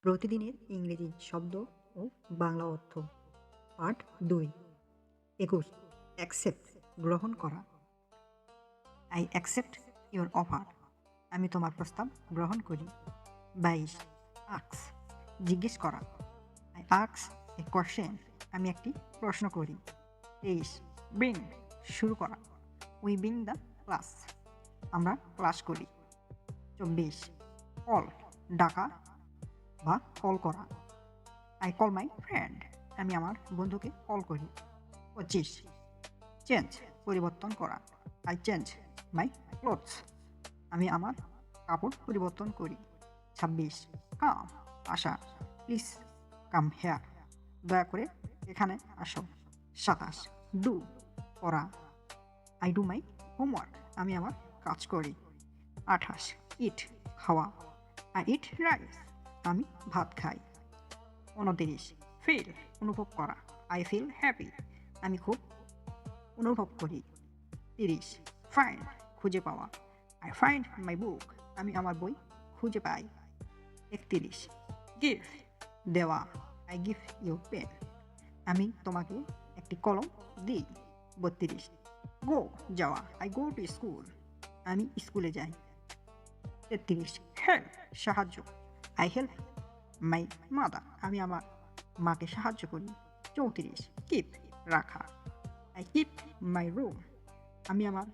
প্রতিদিনের ইংরেজি শব্দ ও বাংলা অর্থ পার্ট ২ ২১ অ্যাকসেপ্ট গ্রহণ করা। আই অ্যাকসেপ্ট ইওর অফার, আমি তোমার প্রস্তাব গ্রহণ করি। ২২ আক্স জিজ্ঞেস করা। আই আক্স এ কোয়েশ্চেন, আমি একটি প্রশ্ন করি। ২৩ ব্রিং শুরু করা। উই ব্রিং দ্য ক্লাস, আমরা ক্লাস করি। ২৪ কল ডাকা বা কল করা। আই কল মাই ফ্রেন্ড, আমি আমার বন্ধুকে কল করি। ২৫ চেঞ্জ পরিবর্তন করা। আই চেঞ্জ মাই ক্লোথস, আমি আমার কাপড় পরিবর্তন করি। ২৬ কাম আসা। প্লিজ কাম হেয়ার, দয়া করে এখানে আসো। ২৭ ডু করা। আই ডু মাই হোমওয়ার্ক, আমি আমার কাজ করি। ২৮ ইট খাওয়া। আই ইট রাইস, আমি ভাত খাই। ২৯ ফিল অনুভব করা। আই ফিল হ্যাপি, আমি খুব অনুভব করি। ৩০ ফাইন্ড খুঁজে পাওয়া। আই ফাইন্ড মাই বুক, আমি আমার বই খুঁজে পাই। ৩১ গিভ দেওয়া। আই গিভ ইউ পেন, আমি তোমাকে একটি কলম দিই। ৩২ গো যাওয়া। আই গো টু স্কুল, আমি স্কুলে যাই। ৩৩ হেল্প সাহায্য। আই হেল্প মাই মাদার, আমি আমার মাকে সাহায্য করি। ৩৪ কিপ রাখা। আই কিপ মাই রুম, আমি আমার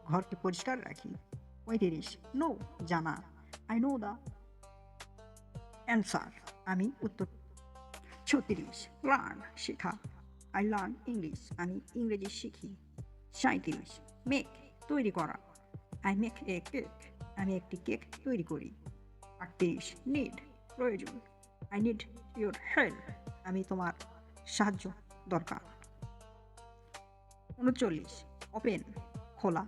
ঘরকে পরিষ্কার রাখি। ৩৫ নো জানা। আই নো দ্য অ্যান্সার, আমি উত্তর। ৩৬ লার্ন শেখা। আই লার্ন ইংলিশ, আমি ইংরেজি শিখি। ৩৭ মেক তৈরি করা। আই মেক এ কেক, আমি একটি কেক তৈরি করি। ৩৮ নিড প্রয়োজন। আই নিড ইউর হেল্প, আমি তোমার সাহায্য দরকার। ৩৯ ওপেন খোলা।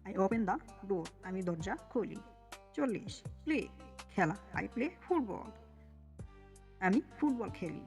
আই ওপেন দ্য ডোর, আমি দরজা খুলি। ৪০ প্লে খেলা। আই প্লে ফুটবল, আমি ফুটবল খেলি।